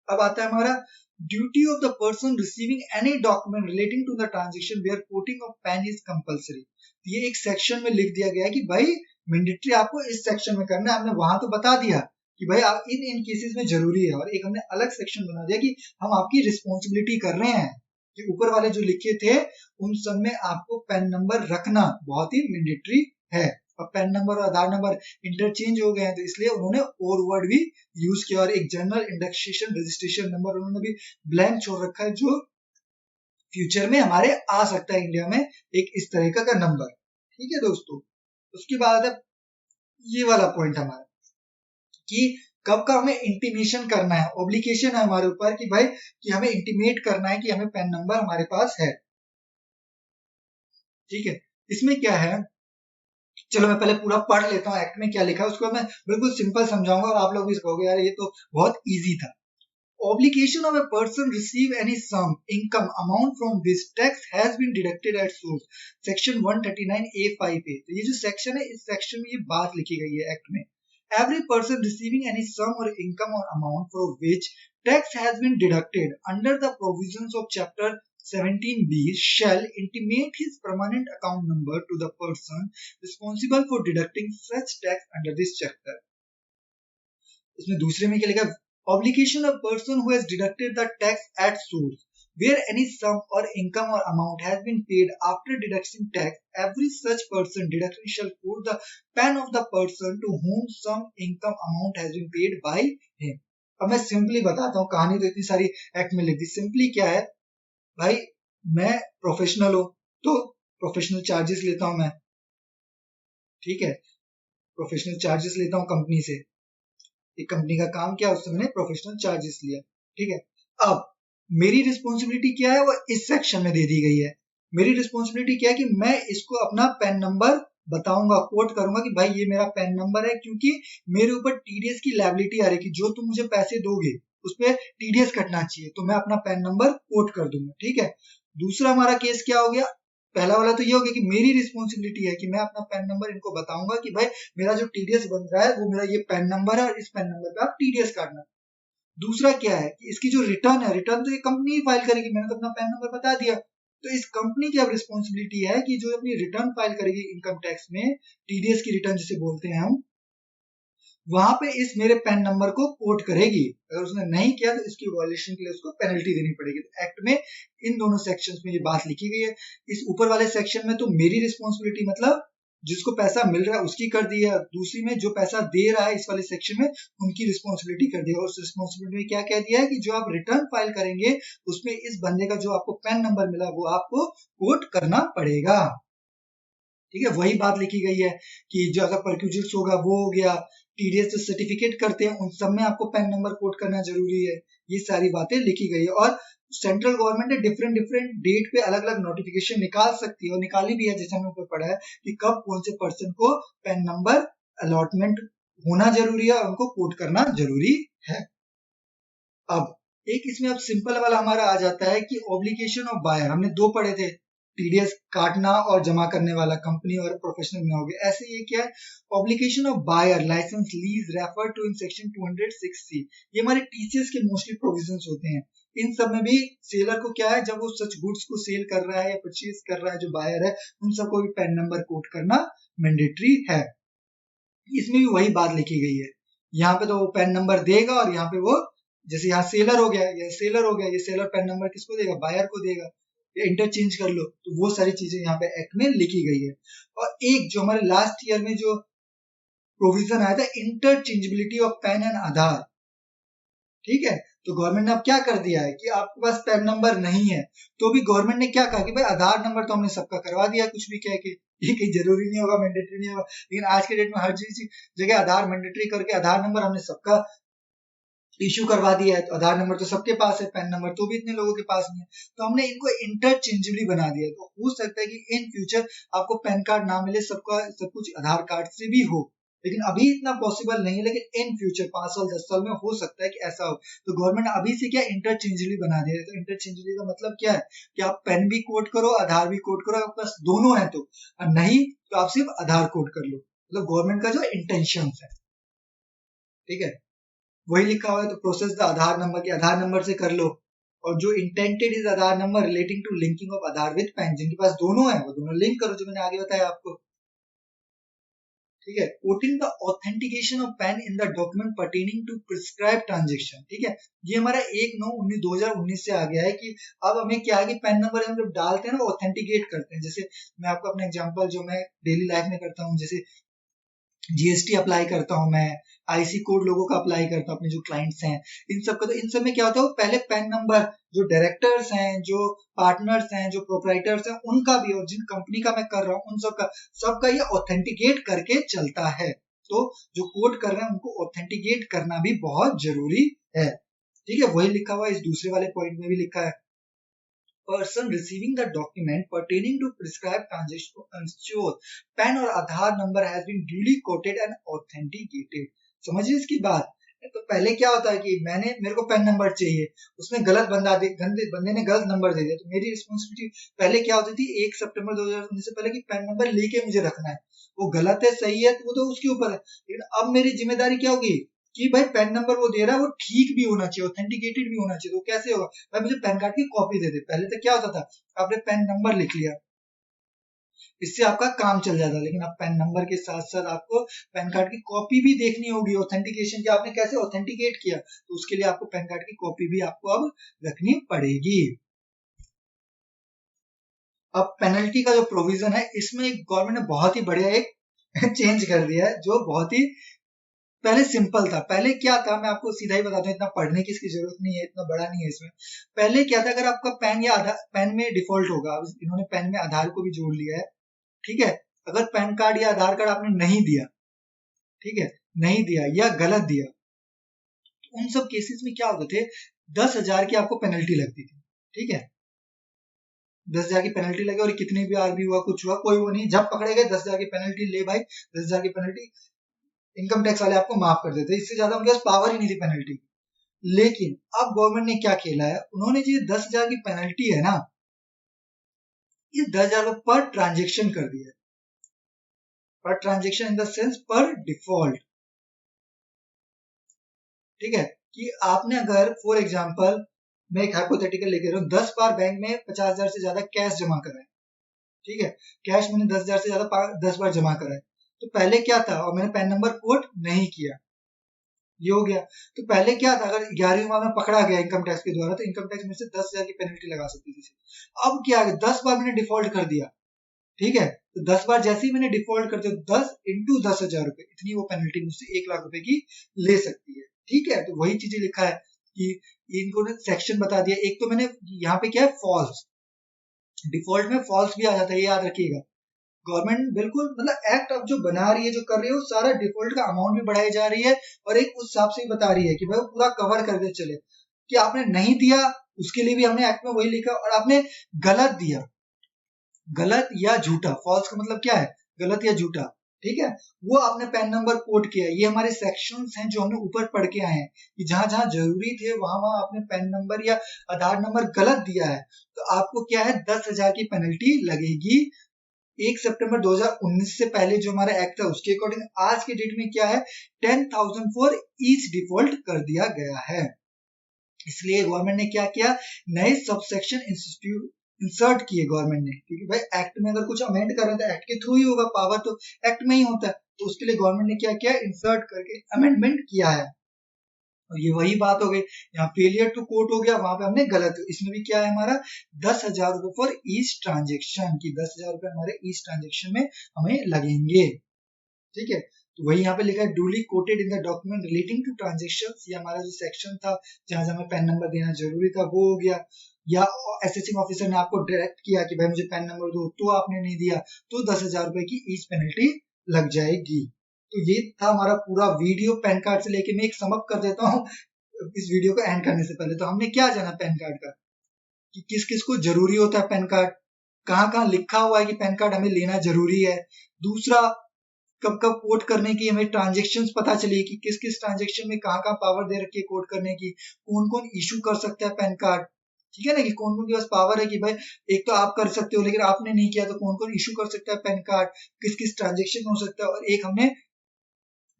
अब आता है हमारा duty of the person receiving any document relating to the transaction where quoting of PAN is compulsory. ये एक सेक्शन में लिख दिया गया है कि भाई मैंडेटरी आपको इस सेक्शन में करना है। हमने वहां तो बता दिया कि भाई आप इन केसेस में जरूरी है, और एक हमने अलग सेक्शन बना दिया कि हम आपकी रिस्पॉन्सिबिलिटी कर रहे हैं कि ऊपर वाले जो लिखे थे उन सब में आपको पैन नंबर रखना बहुत ही मैंडेटरी है। और पैन नंबर और आधार नंबर इंटरचेंज हो गए हैं, तो इसलिए उन्होंने और वर्ड भी यूज किया, और एक जनरल इंडेक्सेशन रजिस्ट्रेशन नंबर उन्होंने भी ब्लैंक छोड़ रखा है, जो फ्यूचर में हमारे आ सकता है इंडिया में एक इस तरह का नंबर। ठीक है दोस्तों, उसके बाद है ये वाला पॉइंट हमारा कि कब का हमें इंटीमेशन करना है, ऑब्लिगेशन है हमारे ऊपर कि भाई कि हमें इंटीमेट करना है कि हमें पैन नंबर हमारे पास है। ठीक है, इसमें क्या है, चलो मैं पहले पूरा पढ़ लेता हूँ एक्ट में क्या लिखा है, उसको मैं बिल्कुल सिंपल समझाऊंगा और आप लोग भी कहोगे यार ये तो बहुत इजी था। Obligation of a person receive any sum, income, amount from which tax has been deducted at source, section 139A5A। तो ये जो सेक्शन है, इस सेक्शन में ये बात लिखी गई है एक्ट में। Every person receiving any sum or income or amount for which tax has been deducted under the provisions of chapter 17B shall intimate his permanent account number to the person responsible for deducting such tax under this chapter. इसमें दूसरे में क्या लिखा? Obligation of person who has deducted the tax at source where any sum or income or amount has been paid after deducting tax, every such person deduction shall quote the PAN of the person to whom some income amount has been paid by him. अब मैं simply बताता हूँ, कहानी तो इतनी सारी act में लिख दी. सिंपली क्या है भाई, मैं प्रोफेशनल हूं तो प्रोफेशनल चार्जेस लेता हूं मैं, ठीक है, प्रोफेशनल चार्जेस लेता हूं कंपनी से. एक कंपनी का काम क्या, उससे मैंने प्रोफेशनल चार्जेस लिया, ठीक है. अब मेरी रिस्पॉन्सिबिलिटी क्या है, वो इस सेक्शन में दे दी गई है. मेरी रिस्पॉन्सिबिलिटी क्या है कि मैं इसको अपना पैन नंबर बताऊंगा, कोट करूंगा कि भाई ये मेरा पैन नंबर है, क्योंकि मेरे ऊपर टीडीएस की लायबिलिटी आ रही है कि जो तुम मुझे पैसे दोगे उस पर टीडीएस कटना चाहिए, तो मैं अपना पैन नंबर कोट कर दूंगा, ठीक है. दूसरा हमारा केस क्या हो गया, पहला वाला तो ये हो गया कि मेरी रिस्पॉन्सिबिलिटी है कि मैं अपना पैन नंबर इनको बताऊंगा कि भाई मेरा जो टीडीएस बन रहा है वो मेरा ये पैन नंबर है और इस पैन नंबर पे आप टीडीएस काटना. दूसरा क्या है कि इसकी जो रिटर्न है, रिटर्न तो ये कंपनी ही फाइल करेगी, मैंने तो अपना पैन नंबर बता दिया. तो इस कंपनी की अब रिस्पॉन्सिबिलिटी है कि जो अपनी रिटर्न फाइल करेगी इनकम टैक्स में, टीडीएस की रिटर्न जिसे बोलते हैं हम, वहां पे इस मेरे पैन नंबर को कोट करेगी. अगर उसने नहीं किया तो इसकी वायलेशन के लिए उसको पेनल्टी देनी पड़ेगी. तो एक्ट में इन दोनों सेक्शंस में ये बात लिखी गई है. इस ऊपर वाले सेक्शन में तो मेरी रिस्पॉन्सिबिलिटी मतलब जिसको पैसा मिल रहा है उसकी कर दी है, दूसरी में जो पैसा दे रहा है इस वाले सेक्शन में उनकी रिस्पॉन्सिबिलिटी कर दी है. और उस रिस्पॉन्सिबिलिटी में क्या कह दिया है कि जो आप रिटर्न फाइल करेंगे उसमें इस बंदे का जो आपको पैन नंबर मिला वो आपको कोट करना पड़ेगा, ठीक है. वही बात लिखी गई है कि जो अगर परक्यूजिट्स होगा वो हो गया, टीडीएस जो सर्टिफिकेट करते हैं उन सब में आपको पैन नंबर कोट करना जरूरी है. ये सारी बातें लिखी गई है. और सेंट्रल गवर्नमेंट ने डिफरेंट डेट पे अलग अलग नोटिफिकेशन निकाल सकती है और निकाली भी है, जैसे हमने ऊपर पढ़ा है कि कब कौन से पर्सन को पैन नंबर अलॉटमेंट होना जरूरी है और उनको कोट करना जरूरी है. अब एक इसमें अब सिंपल वाला हमारा आ जाता है कि ऑब्लिगेशन ऑफ बायर, हमने दो पढ़े थे, टीडीएस काटना और जमा करने वाला, कंपनी और प्रोफेशनल में हो गया. ऐसे ये क्या है, obligation of buyer licence lease refer to in section 206C. ये हमारे टीसीएस के मोस्टली प्रोविजंस होते हैं. इन सब में भी सेलर को क्या है, जब वो सच गुड्स को सेल कर रहा है या परचेज कर रहा है, जो बायर है उन सबको भी पैन नंबर कोट करना मैंडेटरी है. इसमें भी वही बात लिखी गई है. यहाँ पे तो वो पैन नंबर देगा और यहाँ पे वो, जैसे यहाँ सेलर हो गया, ये सेलर हो गया, ये सेलर पैन नंबर किसको देगा, बायर को देगा, या इंटरचेंज कर लो. तो वो सारी चीजें यहाँ पे एक्ट में लिखी गई है. और एक जो हमारे लास्ट ईयर में जो प्रोविजन आया था, इंटरचेंजेबिलिटी ऑफ पैन एंड आधार, ठीक है. तो गवर्नमेंट ने अब क्या कर दिया है कि आपके पास पैन नंबर नहीं है तो भी गवर्नमेंट ने क्या कहा कि भाई आधार नंबर तो हमने सबका करवा दिया, कुछ भी कह के, ये कहीं जरूरी नहीं होगा, मैंडेटरी नहीं होगा, लेकिन आज के डेट में हर चीज जगह आधार मैंडेटरी करके आधार नंबर हमने सबका इश्यू करवा दिया है. तो आधार नंबर तो सबके पास है, पैन नंबर तो भी इतने लोगों के पास नहीं है, तो हमने इनको इंटरचेंजेबली बना दिया. तो हो सकता है कि इन फ्यूचर आपको पैन कार्ड ना मिले, सबका सब कुछ आधार कार्ड से भी हो, लेकिन अभी इतना पॉसिबल नहीं है, लेकिन इन फ्यूचर 5 साल 10 साल में हो सकता है कि ऐसा हो. तो गवर्नमेंट अभी से क्या इंटरचेंजेबली बना दिया है. तो इंटरचेंजेबली का मतलब क्या है कि आप पेन भी कोड करो, आधार भी कोड करो, आपके पास दोनों है तो, और नहीं तो आप सिर्फ आधार कोड कर लो. मतलब गवर्नमेंट का जो इंटेंशन है, ठीक है, वही लिखा हुआ है. तो प्रोसेस द आधार नंबर के आधार नंबर से कर लो, और जो intended is Aadhaar number relating to linking of Aadhaar with PAN, जिनके पास दोनों है वो दोनों लिंक करो, जो मैंने आगे बताया आपको, ठीक है. Quoting the authentication of PAN in the document pertaining to prescribe transaction, ठीक है. ये हमारा 1/9/2019 से आ गया है कि अब हमें क्या है कि पैन नंबर हम जब डालते हैं ना वो ऑथेंटिकेट करते हैं. जैसे मैं आपको अपना एग्जांपल जो मैं डेली लाइफ में करता हूँ, जैसे जीएसटी अप्लाई करता हूं मैं, आईसी कोड लोगों का अप्लाई करता हूं अपने जो क्लाइंट्स हैं इन सब का. तो इन सब में क्या होता है, पहले पैन नंबर जो डायरेक्टर्स हैं, जो पार्टनर्स हैं, जो प्रोप्राइटर्स हैं, उनका भी, और जिन कंपनी का मैं कर रहा हूं उन सबका ये ऑथेंटिकेट करके चलता है. तो जो कोड कर रहे हैं उनको ऑथेंटिकेट करना भी बहुत जरूरी है, ठीक है. वही लिखा हुआ है इस दूसरे वाले पॉइंट में भी लिखा है, person receiving the document pertaining to prescribed transaction ensures PAN और आधार number has been duly quoted and authenticated. समझिए इसकी बात. तो पहले क्या होता है कि मेरे को पैन नंबर चाहिए, उसने गलत बंदे ने गलत नंबर दे दिया, तो मेरी रिस्पॉन्सिबिलिटी पहले क्या होती थी 1 सितंबर 2019 से पहले कि पैन नंबर लेके मुझे रखना है. वो गलत है सही है तो वो तो उसके ऊपर है, लेकिन अब मेरी जिम्मेदारी क्या होगी कि भाई पैन नंबर वो दे रहा है वो ठीक भी होना चाहिए, ऑथेंटिकेटेड भी होना चाहिए। तो कैसे होगा, भाई मुझे पैन कार्ड की कॉपी दे दे। पहले तो क्या होता था, आपने पैन नंबर लिख लिया, इससे आपका काम चल जाता, लेकिन अब पैन नंबर के साथ साथ आपको पैन कार्ड की कॉपी भी देखनी होगी, ऑथेंटिकेशन की आपने कैसे ऑथेंटिकेट किया, तो उसके लिए आपको पैन कार्ड की कॉपी भी आपको अब रखनी पड़ेगी। अब पेनल्टी का जो प्रोविजन है, इसमें गवर्नमेंट ने बहुत ही बढ़िया एक चेंज कर दिया है, जो बहुत ही पहले सिंपल था। पहले क्या था, मैं आपको सीधा ही बताता हूँ, इतना पढ़ने की इसकी जरूरत नहीं है, इतना बड़ा नहीं है इसमें। पहले क्या था, अगर आपका पैन या आधार, पैन में डिफॉल्ट होगा, इन्होंने पैन में आधार को भी जोड़ लिया है, ठीक है। अगर पैन कार्ड या आधार कार्ड आपने नहीं दिया, ठीक है, नहीं दिया या गलत दिया, तो उन सब केसेस में क्या होते थे, 10,000 की आपको पेनल्टी लगती थी, ठीक है। 10,000 की पेनल्टी लगी, और कितनी भी आर भी हुआ, कुछ हुआ, कोई वो नहीं, जब पकड़े गए 10,000 की पेनल्टी ले भाई, 10,000 की पेनल्टी इनकम टैक्स वाले आपको माफ कर देते, इससे ज्यादा उनके पास पावर ही नहीं थी पेनल्टी। लेकिन अब गवर्नमेंट ने क्या खेला है, उन्होंने जो 10,000 की पेनल्टी है ना, ये 10,000 पर ट्रांजेक्शन कर दिया है। Per transaction in the sense पर डिफॉल्ट, ठीक है। कि आपने अगर फॉर एग्जांपल, मैं एक हाइपोथेटिकल लेके रहा हूँ, 10 बार बैंक में 50,000 से ज्यादा कैश जमा करा है, ठीक है, कैश मैंने 10,000 से ज्यादा 10 बार जमा करा है, तो पहले क्या था, और मैंने पैन नंबर कोड नहीं किया, ये हो गया। तो पहले क्या था, अगर 11वीं बार में पकड़ा गया इनकम टैक्स के द्वारा, तो इनकम टैक्स में से 10,000 की पेनल्टी लगा सकती थी। अब क्या है, 10 बार मैंने डिफॉल्ट कर दिया, ठीक है, तो 10 बार जैसे ही मैंने डिफॉल्ट कर दिया, 10 इंटू 10,000 रुपए, इतनी वो पेनल्टी मुझसे 1 लाख रुपए की ले सकती है, ठीक है। तो वही चीजें लिखा है कि इनको सेक्शन बता दिया। एक तो मैंने यहाँ पे क्या है, फॉल्स, डिफॉल्ट में फॉल्स भी आ जाता है, ये याद रखिएगा। गवर्नमेंट बिल्कुल मतलब एक्ट अब जो बना रही है, जो कर रही है, वो सारा डिफॉल्ट का अमाउंट भी बढ़ाई जा रही है, और एक उस हिसाब से ही बता रही है कि भाई वो पूरा कवर करके चले, कि आपने नहीं दिया उसके लिए भी हमने एक्ट में वही लिखा, और आपने गलत दिया, गलत या झूठा, फॉल्स का मतलब क्या है, गलत या झूठा, ठीक है, वो आपने पैन नंबर कोड किया। ये हमारे सेक्शंस हैं जो हमने ऊपर पढ़ के आए हैं, कि जहां जहां जरूरी थे वहां वहां आपने पैन नंबर या आधार नंबर गलत दिया है, तो आपको क्या है, 10,000 की पेनल्टी लगेगी। 1 सितंबर 2019 से पहले जो हमारा एक्ट है उसके अकॉर्डिंग आज के डेट में क्या है, 10,000 फॉर ईच डिफॉल्ट कर दिया गया है। इसलिए गवर्नमेंट ने क्या किया, नए सबसेक्शन इंसर्ट किए गवर्नमेंट ने, क्योंकि भाई एक्ट में अगर कुछ अमेंड कर रहे हैं तो एक्ट के थ्रू ही होगा, पावर तो एक्ट में ही होता है, तो उसके लिए गवर्नमेंट ने क्या किया, इंसर्ट करके अमेंडमेंट किया है। और ये वही बात हो गई, यहाँ फेलियर टू कोर्ट हो गया, वहां पे हमने गलत, इसमें भी क्या है हमारा 10,000 रुपए फॉर ईच ट्रांजेक्शन, की 10,000 रुपए हमारे ईच ट्रांजेक्शन में हमें लगेंगे, ठीक है। तो वही यहाँ पे लिखा है, duly quoted in the document relating to transactions, ये हमारा जो सेक्शन था जहां जहां हमें पैन नंबर देना जरूरी था वो हो गया, या असेसिंग ऑफिसर ने आपको डायरेक्ट किया कि भाई मुझे पैन नंबर दो, तो आपने नहीं दिया, तो 10,000 रुपए की ईच पेनल्टी लग जाएगी। तो ये था हमारा पूरा वीडियो पैन कार्ड से लेके। मैं एक समअप कर देता हूँ इस वीडियो को एंड करने से पहले। तो हमने क्या जाना पैन कार्ड का, कि किस किस को जरूरी होता है पैन कार्ड, कहाँ कहाँ लिखा हुआ है कि पैन कार्ड हमें लेना जरूरी है, दूसरा कब कब कोड करने की हमें ट्रांजेक्शन्स पता चली कि किस किस ट्रांजेक्शन में कहाँ कहाँ पावर दे रखी है कोड करने की, कौन कौन इशू कर सकता है पैन कार्ड, ठीक है ना, कि कौन कौन के पास पावर है, कि भाई एक तो आप कर सकते हो लेकिन आपने नहीं किया, तो कौन कौन इशू कर सकता है पैन कार्ड, किस किस ट्रांजेक्शन हो सकता है। और एक हमने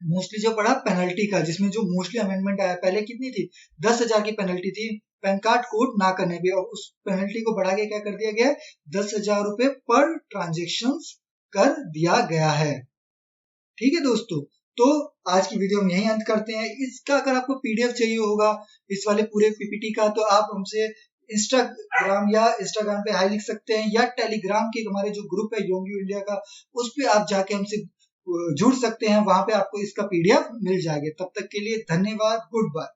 मोस्टली जो पढ़ा पेनल्टी का, जिसमें जो मोस्टली अमेंडमेंट आया, पहले कितनी थी, 10,000 की पेनल्टी थी पैन कार्ड कोड ना करने की, और उस पेनल्टी को बढ़ा के क्या कर दिया गया, 10,000 रुपए पर ट्रांजेक्शन कर दिया गया है, ठीक है दोस्तों। तो आज की वीडियो हम यही अंत करते हैं। इसका अगर आपको पीडीएफ चाहिए होगा इस वाले पूरे पीपीटी का, तो आप हमसे इंस्टाग्राम पे हाई लिख सकते हैं, या टेलीग्राम के हमारे जो ग्रुप है योंगी इंडिया का, उस पे आप जाके हमसे जुड़ सकते हैं, वहां पे आपको इसका पीडीएफ मिल जाएगा। तब तक के लिए धन्यवाद, गुड बाय।